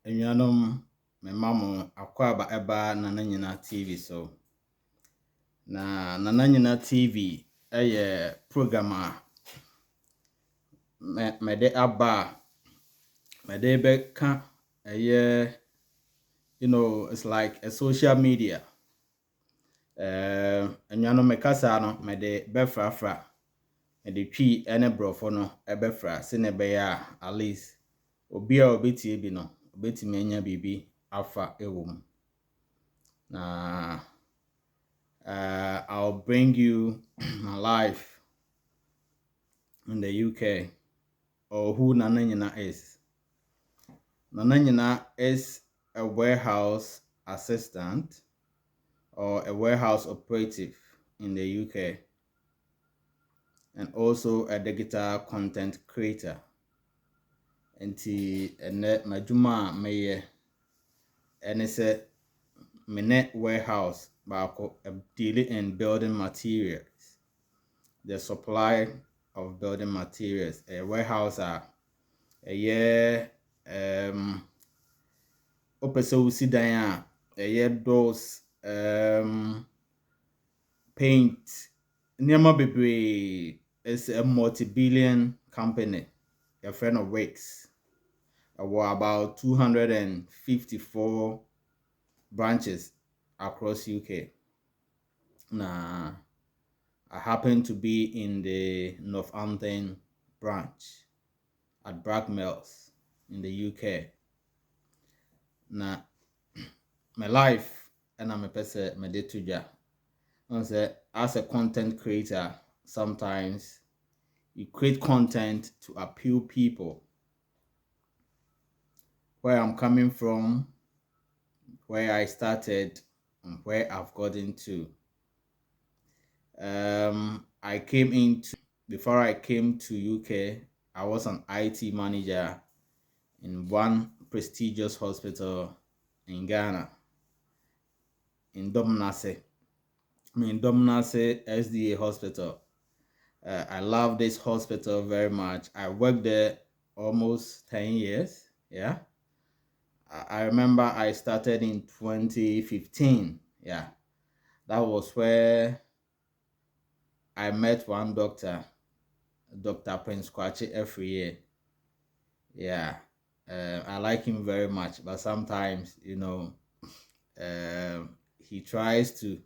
Enuanom me mamo akwaba eba Nana Nyinah TV so. Na Nana Nyinah TV eye program a me de aba me de beka eye it's like a social media. Enuanom me kasa no me de befrafra me de twi ene brofo no ebefra se ne be ya at least obi a obetie bi no obetimi anya bibi afa ewom. Na I'll bring you my life in the UK, or who Nana Nyinah is. Nana Nyinah is a warehouse assistant or a warehouse operative in the UK, and also a digital content creator. Nti ene majuma meye ene se mene warehouse baako dealing in building materials, the supply of building materials. A warehouse a year opese usi dan a year doors paint nema bebre is a multi-billion company. A friend of Wakes. About 254 branches across UK. Nah, I happen to be in the Northampton branch at Brackmills in the UK. Now, my life and I'm a person my day to ja. As a content creator, sometimes you create content to appeal people. Where I'm coming from, where I started, and where I've gotten to. Before I came to UK, I was an IT manager in one prestigious hospital in Ghana, in Domnase SDA Hospital. I love this hospital very much. I worked there almost 10 years. Yeah. I remember I started in 2015. Yeah. That was where I met one doctor, Dr. Prince Kwachi, every year. Yeah. I like him very much, but sometimes, he tries to,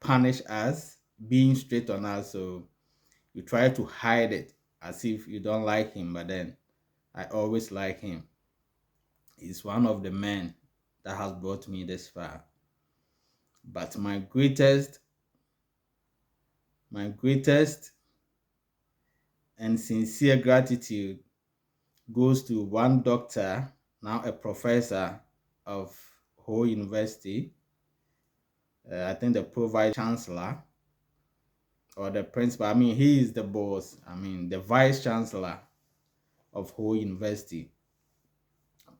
punish us, being straight on us. So you try to hide it as if you don't like him, but then I always like him. He's one of the men that has brought me this far. But my greatest and sincere gratitude goes to one doctor, now a professor of Ho University. I think the pro-vice chancellor or the principal. He is the boss. The vice chancellor of Ho University,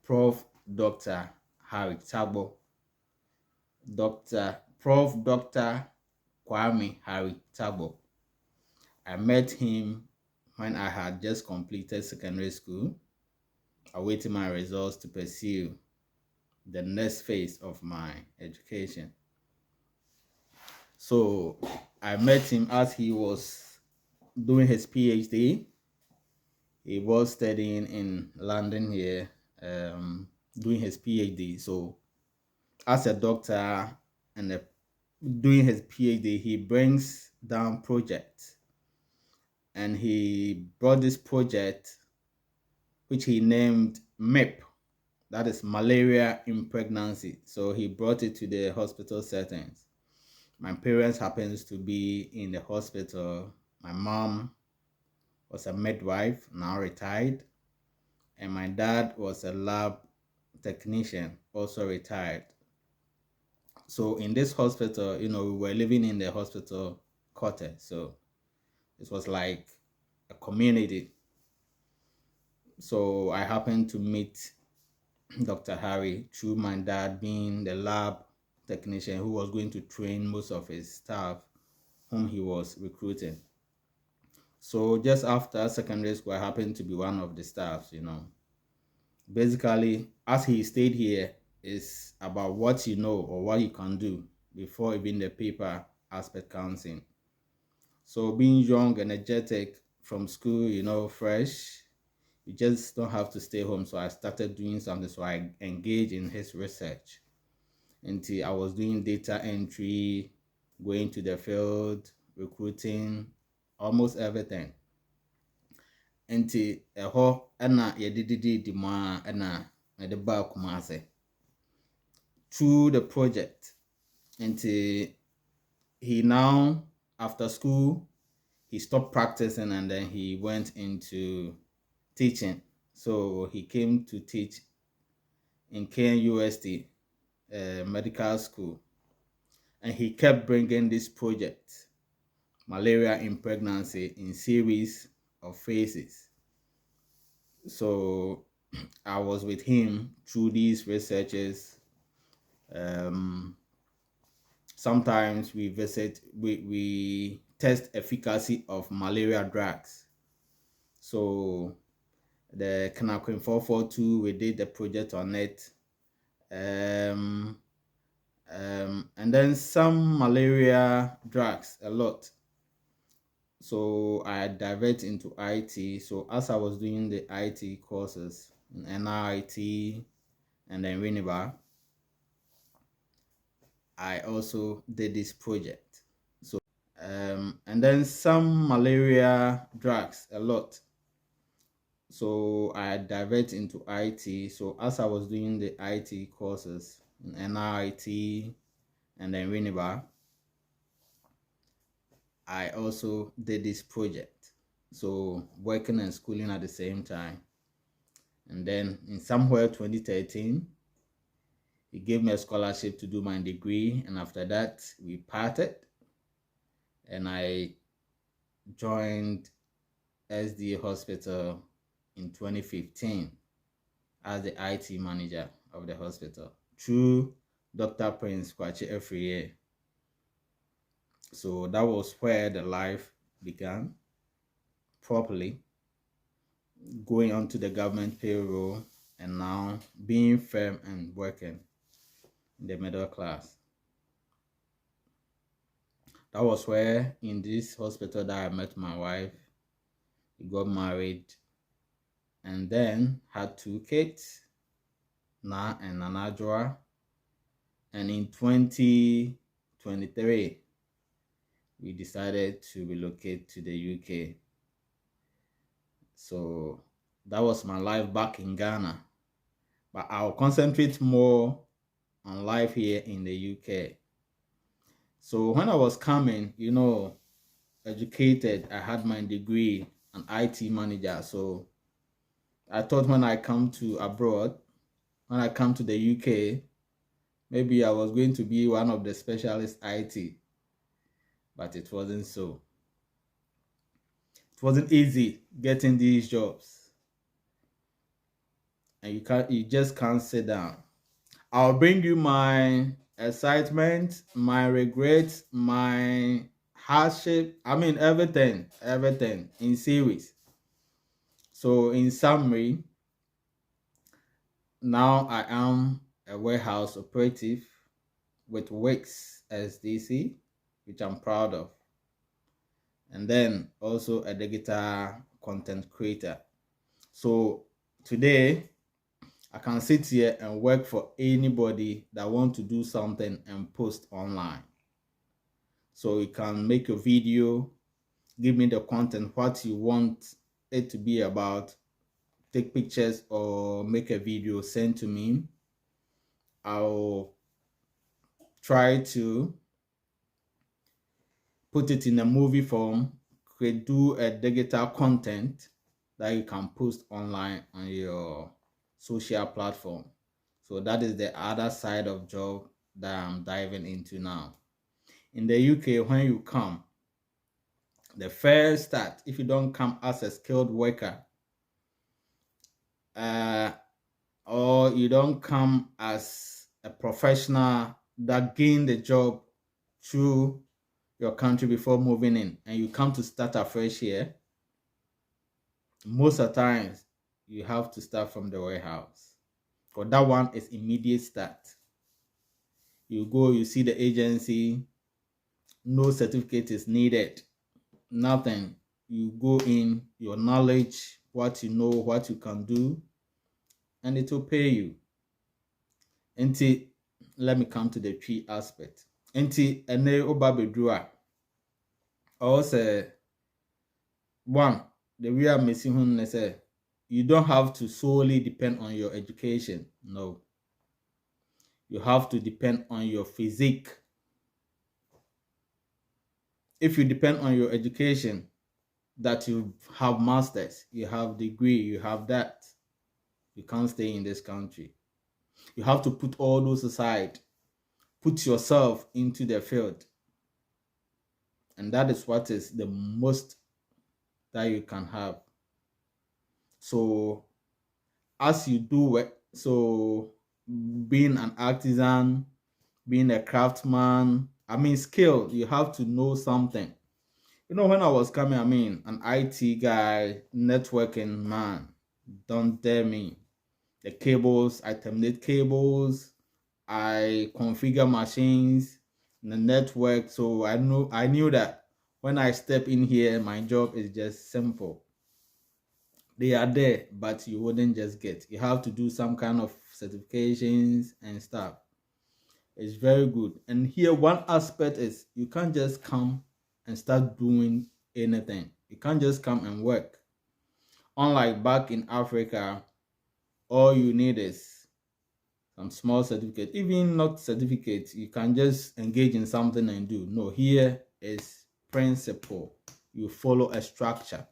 Prof. Dr. Harry Tabo. Dr. Kwame Harry Tabo. I met him when I had just completed secondary school, awaiting my results to pursue the next phase of my education. So I met him as he was doing his PhD. He was studying in London here, doing his PhD. So as a doctor and doing his PhD, he brings down projects. And he brought this project, which he named MIP, that is malaria in pregnancy. So he brought it to the hospital settings. My parents happens to be in the hospital. My mom was a midwife, now retired. And my dad was a lab technician, also retired. So in this hospital, we were living in the hospital quarter. So it was like a community. So I happened to meet Dr. Harry through my dad being the lab technician who was going to train most of his staff whom he was recruiting. So just after secondary school, I happened to be one of the staffs, basically, as he stayed here, is about what you know or what you can do before even the paper aspect comes in. So being young, energetic from school, fresh, you just don't have to stay home. So I started doing something. So I engaged in his research until I was doing data entry, going to the field, recruiting, almost everything. Until ɛhɔ ɛna yɛdedidi mu a ɛna mɛde baa Kumasi through the project. Until he now, after school, he stopped practicing and then he went into teaching. So he came to teach in KNUST medical school, and he kept bringing this project, malaria in pregnancy, in series of phases. So I was with him through these researches. Sometimes we test efficacy of malaria drugs. So the Canaquin 442, we did the project on it. And then some malaria drugs, a lot. So I divert into IT. So as I was doing the IT courses in NIT and then Winneba, I also did this project. So and then some malaria drugs, a lot. So I divert into IT. So as I was doing the IT courses in NIT and then Winneba, I also did this project. So working and schooling at the same time. And then in somewhere 2013, he gave me a scholarship to do my degree. And after that, we parted. And I joined SDA Hospital in 2015 as the IT manager of the hospital through Dr. Prince Kwachi every year. So that was where the life began properly, going on to the government payroll and now being firm and working in the middle class. That was where in this hospital that I met my wife. We got married and then had 2 kids, Na and Nanajua. And in 2023, we decided to relocate to the UK. So that was my life back in Ghana. But I'll concentrate more on life here in the UK. So when I was coming, educated, I had my degree, an IT manager. So I thought when I come to abroad, when I come to the UK, maybe I was going to be one of the specialist IT, but it wasn't so. It wasn't easy getting these jobs, and you just can't sit down. I'll bring you my excitement, my regrets, my hardship. I mean, everything in series. So in summary, now I am a warehouse operative with Wix SDC, which I'm proud of. And then also a digital content creator. So today I can sit here and work for anybody that want to do something and post online. So you can make a video, give me the content, what you want it to be about, take pictures or make a video, send to me. I'll try to put it in a movie form, do a digital content that you can post online on your social platform. So that is the other side of job that I'm diving into now. In the UK, when you come, the first start, if you don't come as a skilled worker, or you don't come as a professional that gained the job through your country before moving in, and you come to start afresh here, most of the times you have to start from the warehouse. Because that one is immediate start. You go, you see the agency, no certificate is needed, nothing. You go in, your knowledge, what you know, what you can do, and it will pay you. Until, let me come to the key aspect. Until ene oba bedru also one, the real missing hun say you don't have to solely depend on your education. No. You have to depend on your physique. If you depend on your education, that you have masters, you have degree, you have that, you can't stay in this country. You have to put all those aside, put yourself into the field, and that is what is the most that you can have. So as you do it, so being an artisan, being a craftsman, skill, you have to know something. When I was coming, an IT guy, networking man, don't dare me. The cables, I terminate cables, I configure machines, the network. So I knew that when I step in here, my job is just simple. They are there, but you wouldn't just get. You have to do some kind of certifications and stuff. It's very good. And here, one aspect is you can't just come and start doing anything. You can't just come and work. Unlike back in Africa, all you need is some small certificate. Even not certificates, you can just engage in something and do. No, here is principle. You follow a structure.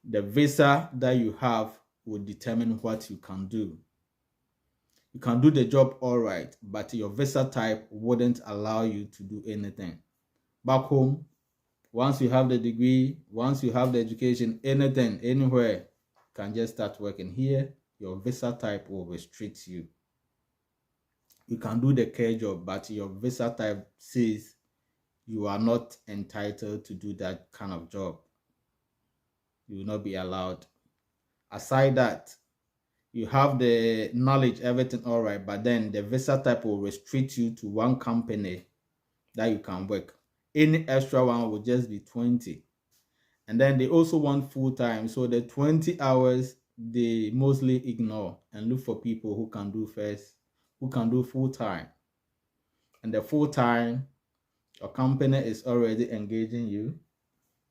The visa that you have will determine what you can do. You can do the job all right, but your visa type wouldn't allow you to do anything. Back home, once you have the degree, once you have the education, anything, anywhere, you can just start working. Here, your visa type will restrict you. You can do the care job, but your visa type says you are not entitled to do that kind of job. You will not be allowed. Aside that, you have the knowledge, everything all right, but then the visa type will restrict you to one company that you can work. Any extra one will just be 20. And then they also want full-time. So the 20 hours, they mostly ignore and look for people who can do full-time. And the full-time, your company is already engaging you.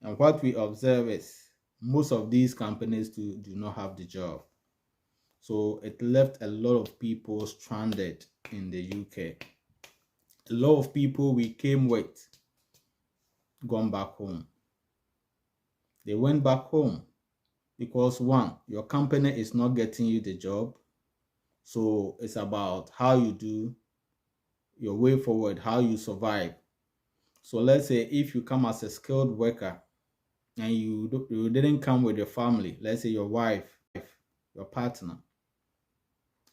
And what we observe is most of these companies do not have the job. So it left a lot of people stranded in the UK. A lot of people we came with gone back home. They went back home because one, your company is not getting you the job. So it's about how you do your way forward, how you survive. So let's say if you come as a skilled worker and you didn't come with your family, let's say your wife, your partner,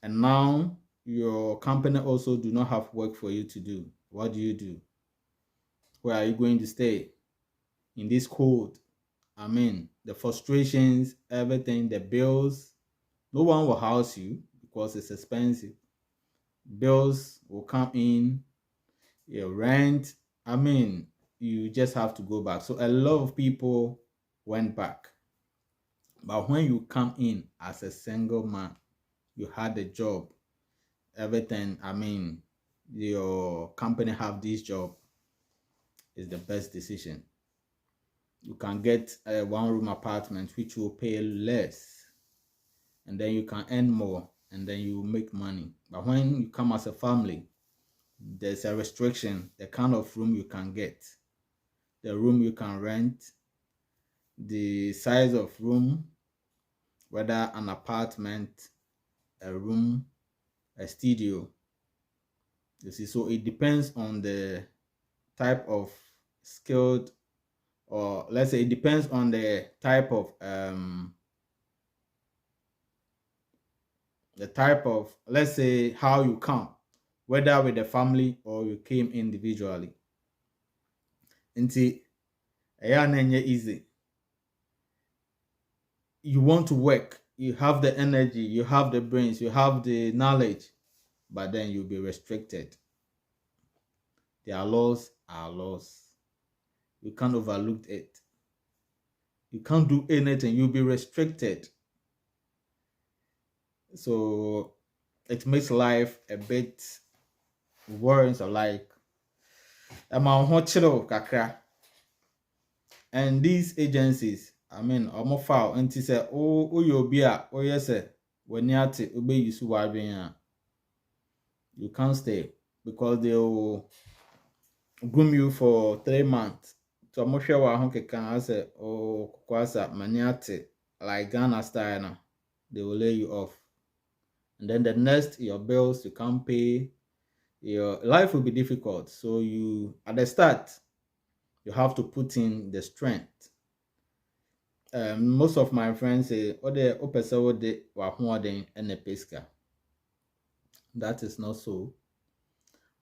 and now your company also do not have work for you to do. What do? Where are you going to stay? In this cold, the frustrations, everything, the bills, no one will house you because it's expensive. Bills will come in, your rent, you just have to go back. So a lot of people went back. But when you come in as a single man, you had a job, everything, your company have this job, is the best decision. You can get a one-room apartment which will pay less, and then you can earn more, and then you will make money. But when you come as a family, there's a restriction, the kind of room you can get, the room you can rent, the size of room, whether an apartment, a room, a studio. You see, so it depends on the type of skilled, or let's say it depends on the type of let's say how you come, whether with the family or you came individually. Nti eya na enye easy. You want to work, you have the energy, you have the brains, you have the knowledge, but then you'll be restricted. Their laws are laws. You can't overlook it. You can't do anything. You'll be restricted. So it makes life a bit worrying. So like, I'm on kakra. And these agencies, I mean, I'm foul and he said, oh, you'll be a, oh, yes, sir. When you're at obey you, you can't stay because they'll groom you for 3 months. So I'm sure what I can say, oh, kwasa maniate, like Ghana style now. They will lay you off. And then the next, your bills you can't pay. Your life will be difficult. So you, at the start, you have to put in the strength. Most of my friends say, oh, the opesa de wahwade and the pesca. That is not so.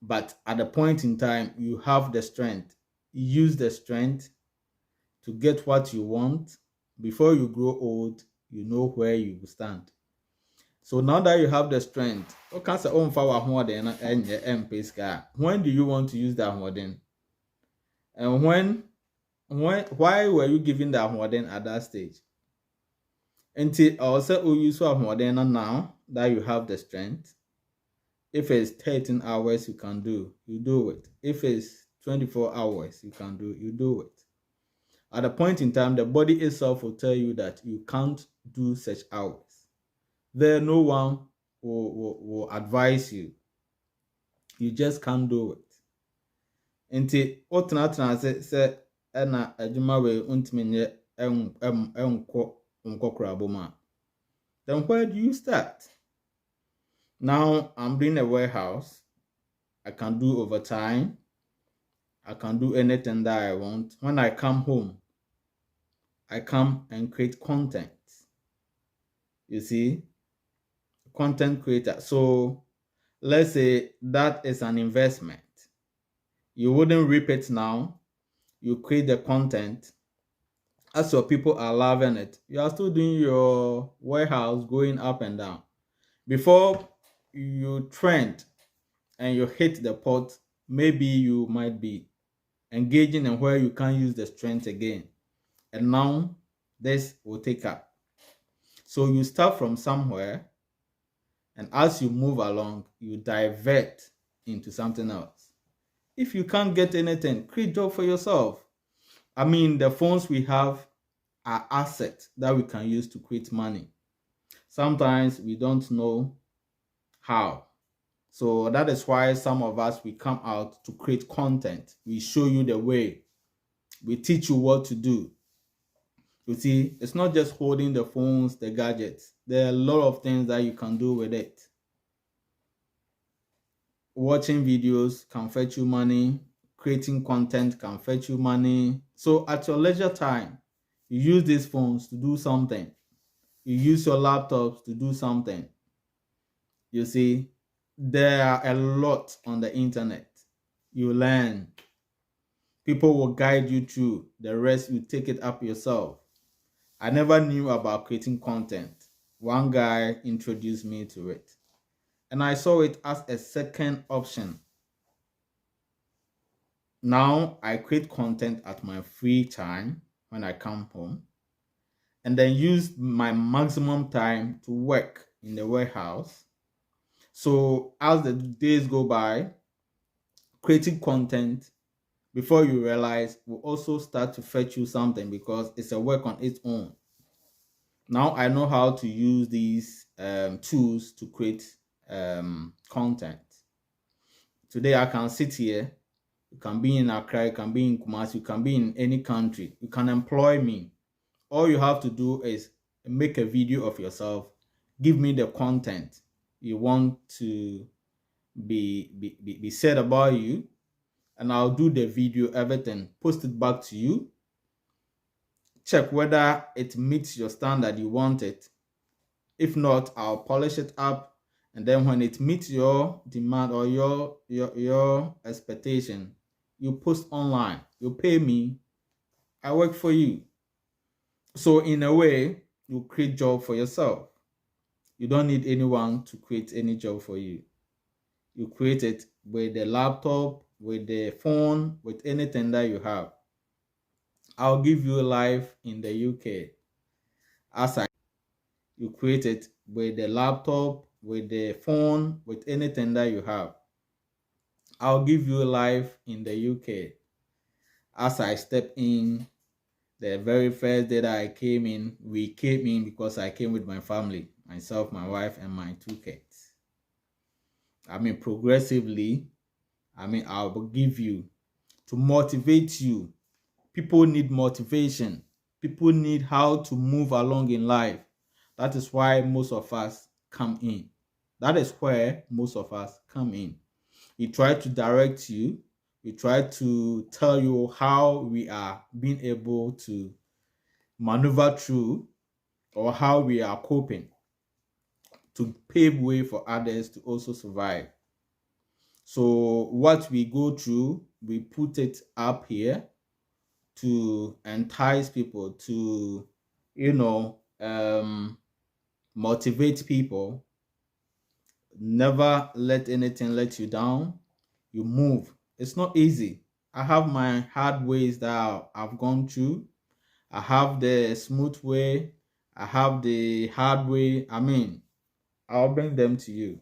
But at the point in time, you have the strength. Use the strength to get what you want. Before you grow old, you know where you stand. So now that you have the strength, when do you want to use that modern? And why were you giving that modern at that stage? Until also you use modern now that you have the strength. If it's 13 hours, you can do, you do it. If it's 24 hours, you can do, you do it. At a point in time, the body itself will tell you that you can't do such hours. There, no one will advise you. You just can't do it. Until otna say na adwuma we untimi nye enko kraboma. Then where do you start? Now I'm doing a warehouse. I can do overtime. I can do anything that I want. When I come home, I come and create content. You see, content creator. So let's say that is an investment. You wouldn't reap it now. You create the content. As your people are loving it, you are still doing your warehouse going up and down. Before you trend and you hit the pot, maybe you might be engaging in where you can't use the strength again. And now this will take up. So you start from somewhere, and as you move along, you divert into something else. If you can't get anything, create job for yourself. I mean, the phones we have are assets that we can use to create money. Sometimes we don't know how. So that is why some of us, we come out to create content. We show you the way. We teach you what to do. You see, it's not just holding the phones, the gadgets. There are a lot of things that you can do with it. Watching videos can fetch you money. Creating content can fetch you money. So at your leisure time, you use these phones to do something. You use your laptops to do something. You see, there are a lot on the internet. You learn. People will guide you through. The rest, you take it up yourself. I never knew about creating content. One guy introduced me to it, and I saw it as a second option. Now I create content at my free time when I come home, and then use my maximum time to work in the warehouse. So as the days go by, creating content, before you realize, will also start to fetch you something because it's a work on its own. Now I know how to use these tools to create content. Today I can sit here. You can be in Accra, you can be in Kumasi, you can be in any country. You can employ me. All you have to do is make a video of yourself. Give me the content you want to be said about you, and I'll do the video, everything, post it back to you. Check whether it meets your standard you want it. If not, I'll polish it up, and then when it meets your demand or your expectation, you post online. You pay me, I work for you. So in a way, you create job for yourself. You don't need anyone to create any job for you. You create it with the laptop, with the phone, with anything that you have. I'll give you life in the UK. As I You create it with the laptop, with the phone, with anything that you have. I'll give you life in the UK. As I step in, the very first day that I came in, we came in because I came with my family, myself, my wife, and my 2 kids. Progressively, I will give you to motivate you. People need motivation. People need how to move along in life. That is why most of us come in. That is where most of us come in. We try to direct you. We try to tell you how we are being able to maneuver through, or how we are coping to pave way for others to also survive. So what we go through, we put it up here to entice people, to, motivate people. Never let anything let you down. You move. It's not easy. I have my hard ways that I've gone through. I have the smooth way. I have the hard way. I'll bring them to you.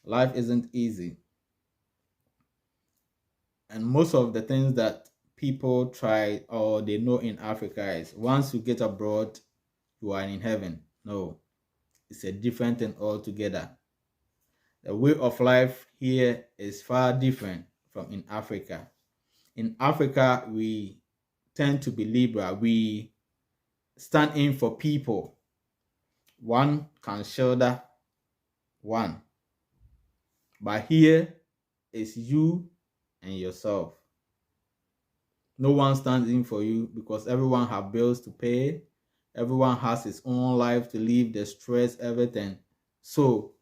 Life isn't easy. And most of the things that people try or they know in Africa is once you get abroad, you are in heaven. No, it's a different thing altogether. The way of life here is far different from in Africa. In Africa, we tend to be liberal. We stand in for people. One can shoulder one. But here is you and yourself. No one stands in for you because everyone have bills to pay. Everyone has his own life to live, the stress, everything. So,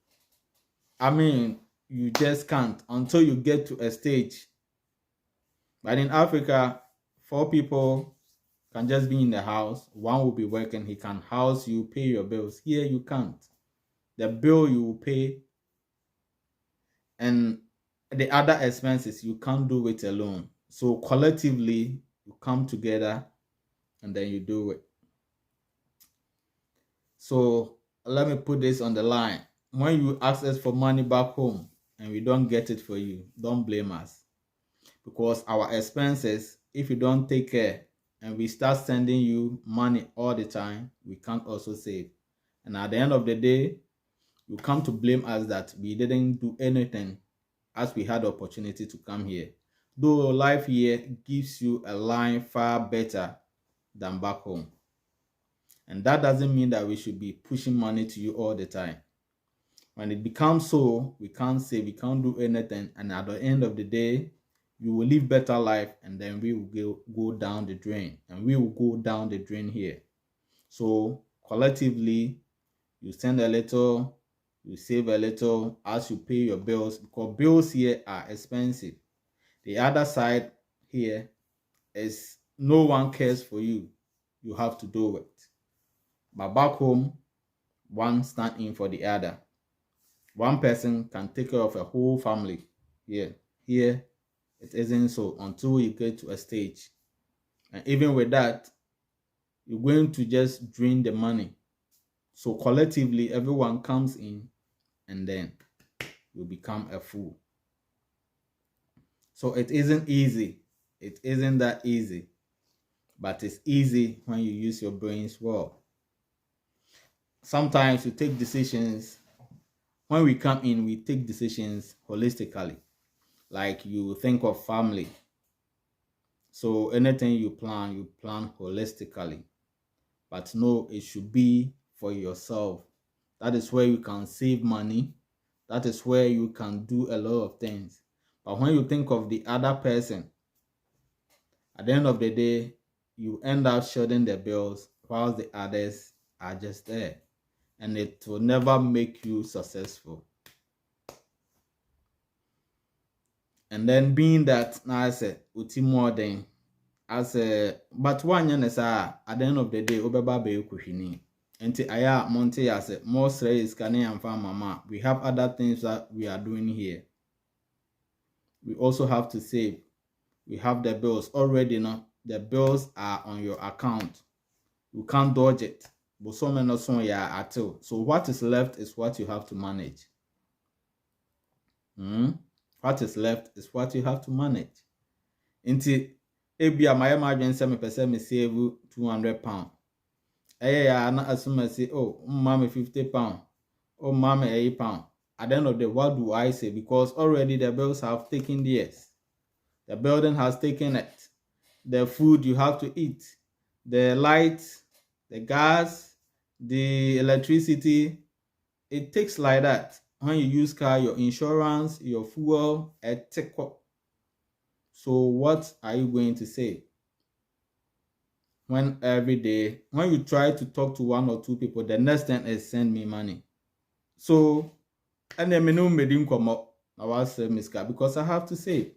you just can't until you get to a stage. But in Africa, 4 people can just be in the house. One will be working. He can house you, pay your bills. Here you can't. The bill you will pay and the other expenses, you can't do it alone. So collectively, you come together and then you do it. So let me put this on the line. When you ask us for money back home and we don't get it for you, don't blame us. Because our expenses, if you don't take care and we start sending you money all the time, we can't also save. And at the end of the day, you come to blame us that we didn't do anything as we had the opportunity to come here. Though life here gives you a line far better than back home. And that doesn't mean that we should be pushing money to you all the time. When it becomes so, we can't say, we can't do anything. And at the end of the day, you will live better life and then we will go down the drain. And we will go down the drain here. So collectively, you send a little, you save a little as you pay your bills, because bills here are expensive. The other side here is no one cares for you. You have to do it. But back home, one stand in for the other. One person can take care of a whole family. Here it isn't so until you get to a stage. And even with that, you're going to just drain the money. So collectively, everyone comes in and then you become a fool. So it isn't easy. It isn't that easy. But it's easy when you use your brains well. Sometimes you take decisions. When we come in, we take decisions holistically. Like you think of family. So anything you plan holistically. But no, it should be for yourself. That is where you can save money. That is where you can do a lot of things. But when you think of the other person, at the end of the day, you end up shouldering the bills while the others are just there. And it will never make you successful. And then being that, now I said, uti more than, but one at the end of the day, obeba be kuhini. Nti aya monte ya say more sre is kane amfa mama. We have other things that we are doing here. We also have to save. We have the bills already now. The bills are on your account. You can't dodge it. But so many so yeah at all. So what is left is what you have to manage. What is left is what you have to manage. Nti ebia my margin say me pese me save £200. Ya na assume say oh mommy £50. Oh mommy £80. At the end of the day, what do I say? Because already the bills have taken theirs. The building has taken it. The food you have to eat, the light, the gas, the electricity. It takes like that. When you use car, your insurance, your fuel, etc. So what are you going to say? When every day, when you try to talk to one or two people, the next thing is send me money. So, and then me no me didn't come up. I was miska because I have to say.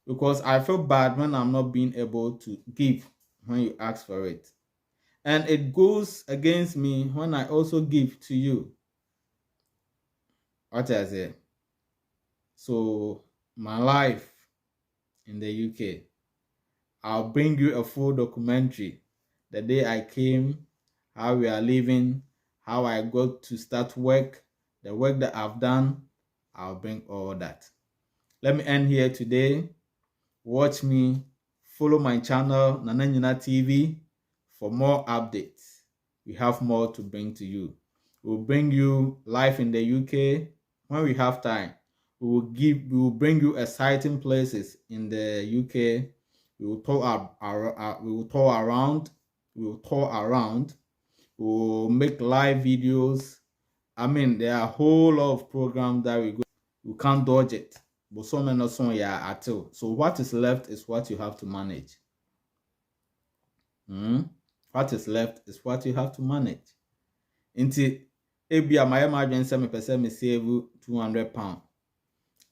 Because I feel bad when I'm not being able to give when you ask for it. And it goes against me when I also give to you. What I say? So, my life in the UK, I'll bring you a full documentary. The day I came, how we are living, how I got to start work, the work that I've done, I'll bring all that. Let me end here today. Watch me, follow my channel, Nyinah TV, for more updates. We have more to bring to you. We'll bring you life in the UK when we have time. We will bring you exciting places in the UK. We will tour around. We will make live videos. I mean, there are a whole lot of programs that we can't dodge it. But so many so yeah at all. So what is left is what you have to manage. What is left is what you have to manage. Nti ebia my margin say me pese me save £200.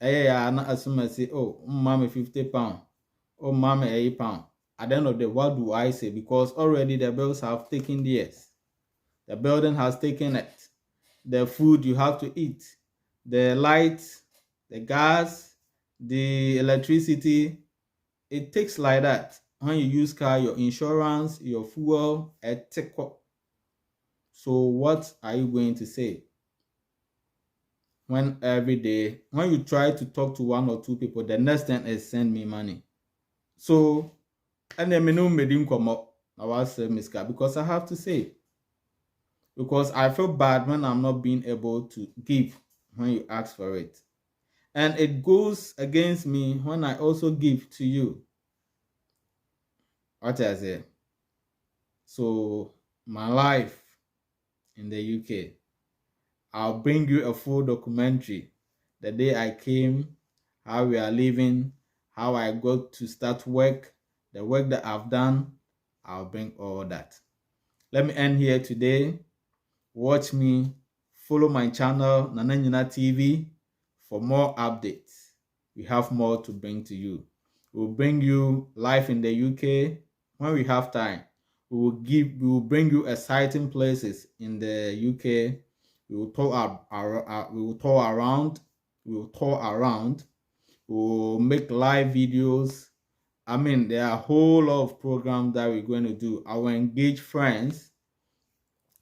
Ya na assume say oh mommy £50. Oh mommy £80. At the end of the day, what do I say? Because already the bills have taken theirs. The building has taken it. The food you have to eat, the light, the gas, the electricity. It takes like that. When you use car, your insurance, your fuel, etc. So what are you going to say? When every day, when you try to talk to one or two people, the next thing is send me money. So, and then me no me didn't come up. I was miska because I have to say. Because I feel bad when I'm not being able to give when you ask for it. And it goes against me when I also give to you. What I say? So, my life in the UK, I'll bring you a full documentary. The day I came, how we are living, how I got to start work, the work that I've done, I'll bring all that. Let me end here today. Watch me, follow my channel, Nyinah TV, for more updates. We have more to bring to you. We'll bring you life in the UK when we have time. We will bring you exciting places in the UK. We will tour around. We will make live videos. I mean, there are a whole lot of programs that we're going to do. I will engage friends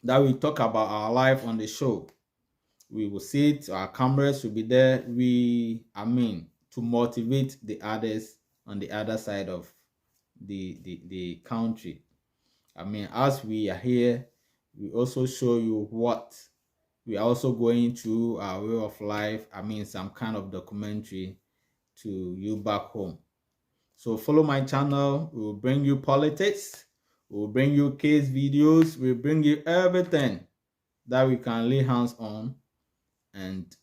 that we talk about our life on the show. We will sit, our cameras will be there. To motivate the others on the other side of the country. As we are here, we also show you what we are also going through our way of life. Some kind of documentary to you back home. So follow my channel. We will bring you politics. We will bring you case videos. We will bring you everything that we can lay hands on and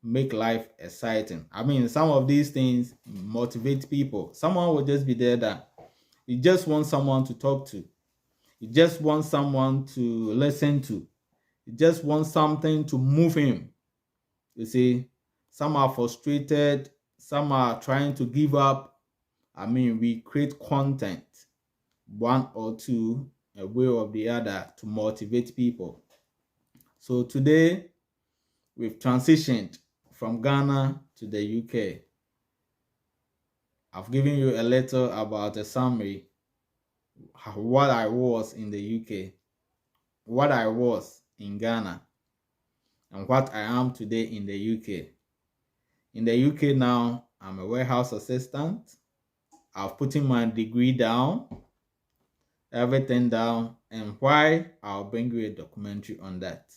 make life exciting. Some of these things motivate people. Someone will just be there that you just want someone to talk to. You just want someone to listen to. You just want something to move him. You see, some are frustrated. Some are trying to give up. We create content, one or two, a way or the other to motivate people. So today we've transitioned from Ghana to the UK. I've given you a little about a summary what I was in the UK, what I was in Ghana, and what I am today in the UK. In the UK now, I'm a warehouse assistant. I've put in my degree down, everything down, and why I'll bring you a documentary on that.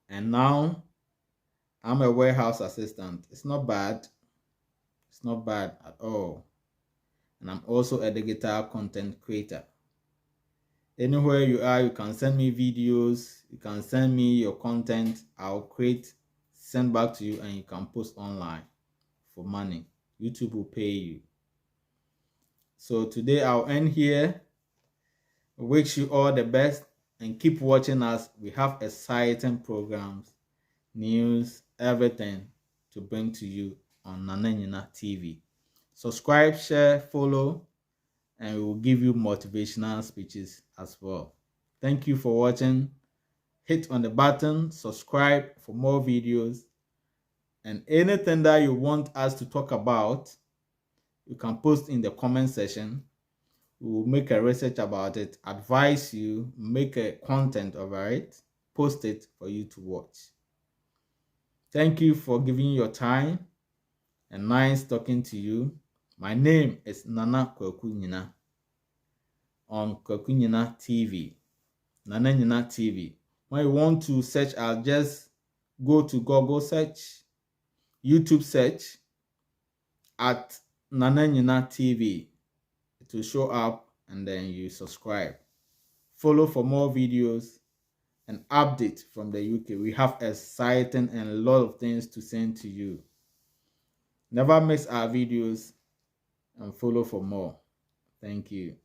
And now I'm a warehouse assistant. It's not bad. It's not bad at all. And I'm also a digital content creator. Anywhere you are, you can send me videos, you can send me your content. I'll create, send back to you, and you can post online for money. YouTube will pay you. So today I'll end here. I wish you all the best and keep watching us. We have exciting programs, news, everything to bring to you on Nyinah TV. Subscribe, share, follow, and we will give you motivational speeches as well. Thank you for watching. Hit on the button, subscribe for more videos, and anything that you want us to talk about, you can post in the comment section. We will make a research about it, advise you, make a content over it, post it for you to watch. Thank you for giving your time, and nice talking to you. My name is Nyinah on Nyinah TV. Nyinah TV. When you want to search, I'll just go to Google search, YouTube search at Nyinah TV. It will show up, and then you subscribe. Follow for more videos and updates from the UK. We have exciting and a lot of things to send to you. Never miss our videos and follow for more. Thank you.